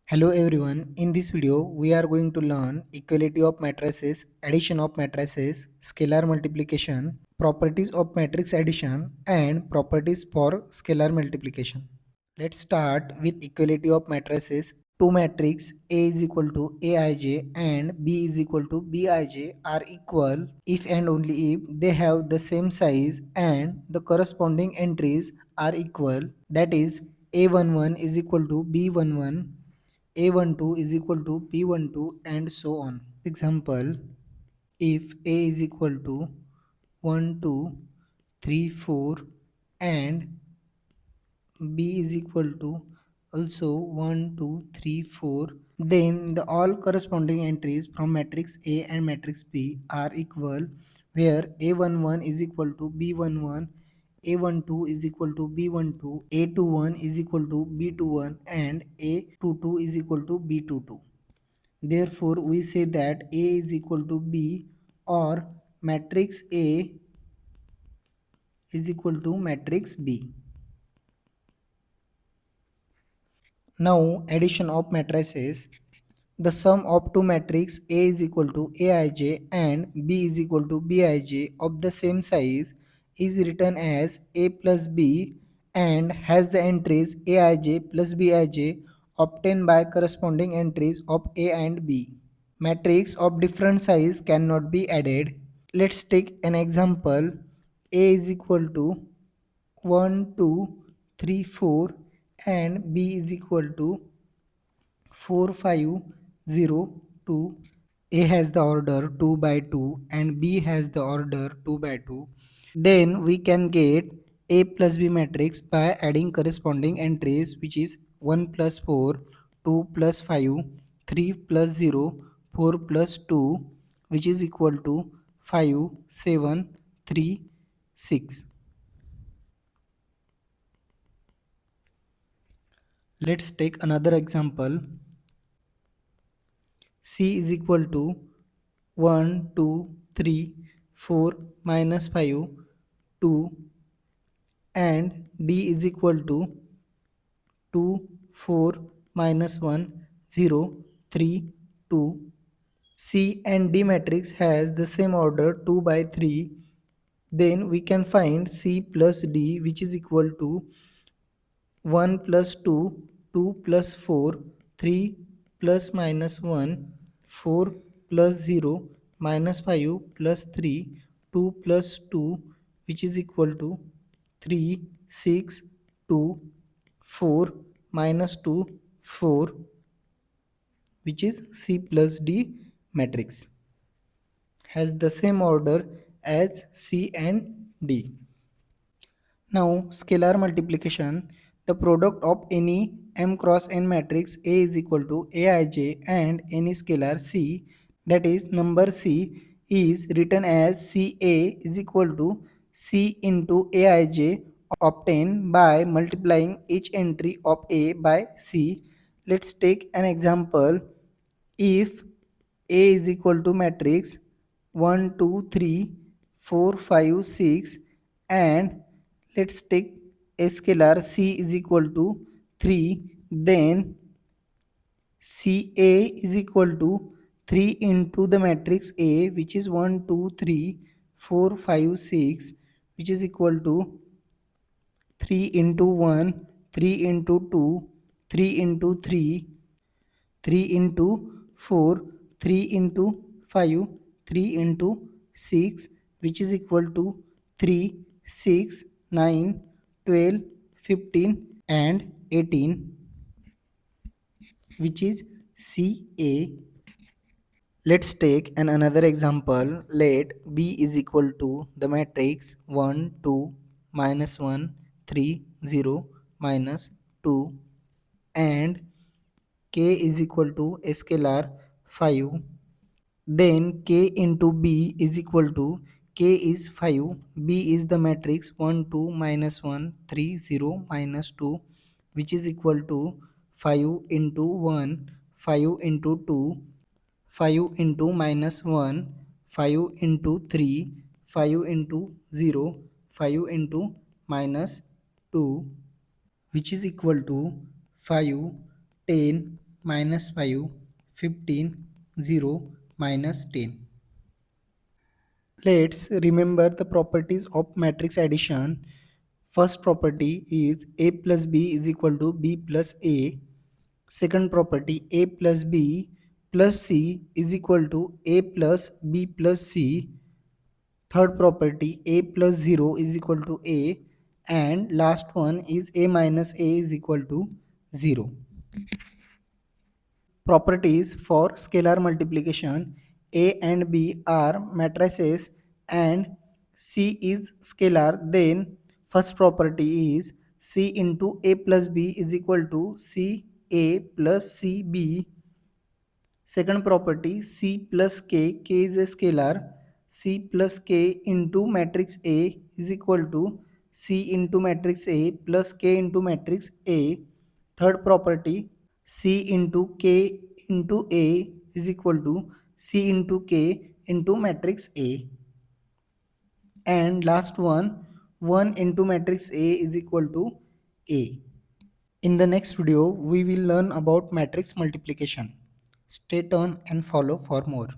Hello everyone, in this video we are going to learn equality of matrices, addition of matrices, scalar multiplication, properties of matrix addition and properties for scalar multiplication. Let's start with equality of matrices. Two matrix A is equal to Aij and B is equal to Bij are equal if and only if they have the same size and the corresponding entries are equal, that is A11 is equal to B11, A12 is equal to B12 and so on. Example, if A is equal to 1, 2, 3, 4 and B is equal to also 1, 2, 3, 4, then the all corresponding entries from matrix A and matrix B are equal, where A11 is equal to B11, A12 is equal to B12, A21 is equal to B21 and A22 is equal to B22. Therefore, we say that A is equal to B, or matrix A is equal to matrix B. Now, addition of matrices. The sum of two matrices A is equal to Aij and B is equal to Bij of the same size is written as A plus B and has the entries Aij plus Bij obtained by corresponding entries of A and B. Matrix of different size cannot be added. Let's take an example. A is equal to 1, 2, 3, 4 and B is equal to 4, 5, 0, 2. A has the order 2 by 2 and B has the order 2 by 2. Then we can get A plus B matrix by adding corresponding entries, which is 1 plus 4, 2 plus 5, 3 plus 0, 4 plus 2, which is equal to 5, 7, 3, 6. Let's take another example. C is equal to 1, 2, 3, 4, minus 5, 2 and D is equal to 2, 4, minus 1, 0, 3, 2. C and D matrix has the same order 2 by 3. Then we can find C plus D, which is equal to 1 plus 2, 2 plus 4, 3 plus minus 1, 4 plus 0, minus 5 plus 3, 2 plus 2, which is equal to 3, 6, 2, 4, minus 2, 4, which is C plus D matrix. Has the same order as C and D. Now, scalar multiplication. The product of any m cross n matrix A is equal to Aij and any scalar C, that is number C, is written as Ca is equal to C into Aij obtained by multiplying each entry of A by C. Let's take an example. If A is equal to matrix 1, 2, 3, 4, 5, 6 and let's take a scalar C is equal to 3, then Ca is equal to 3 into the matrix A, which is 1, 2, 3, 4, 5, 6, which is equal to 3 into 1, 3 into 2, 3 into 3, 3 into 4, 3 into 5, 3 into 6, which is equal to 3, 6, 9, 12, 15 and 18, which is Ca. Let's take another example. Let B is equal to the matrix 1, 2, minus 1, 3, 0, minus 2 and K is equal to a scalar 5. Then K into B is equal to K is 5, B is the matrix 1, 2, minus 1, 3, 0, minus 2, which is equal to 5 into 1, 5 into 2, 5 into minus 1, 5 into 3, 5 into 0, 5 into minus 2, which is equal to 5, 10, minus 5, 15, 0, minus 10. Let's remember the properties of matrix addition. First property is a plus b is equal to b plus a. Second property, a plus b plus c is equal to a plus b plus c. Third property, a plus 0 is equal to a. And last one is a minus a is equal to 0. Properties for scalar multiplication. A and B are matrices and C is scalar. Then first property is C into A plus B is equal to C A plus C B. Second property, C plus K is a scalar. C plus K into matrix A is equal to C into matrix A plus K into matrix A. Third property, C into K into A is equal to C into K into matrix A. And last one, 1 into matrix A is equal to A. In the next video, we will learn about matrix multiplication. Stay tuned and follow for more.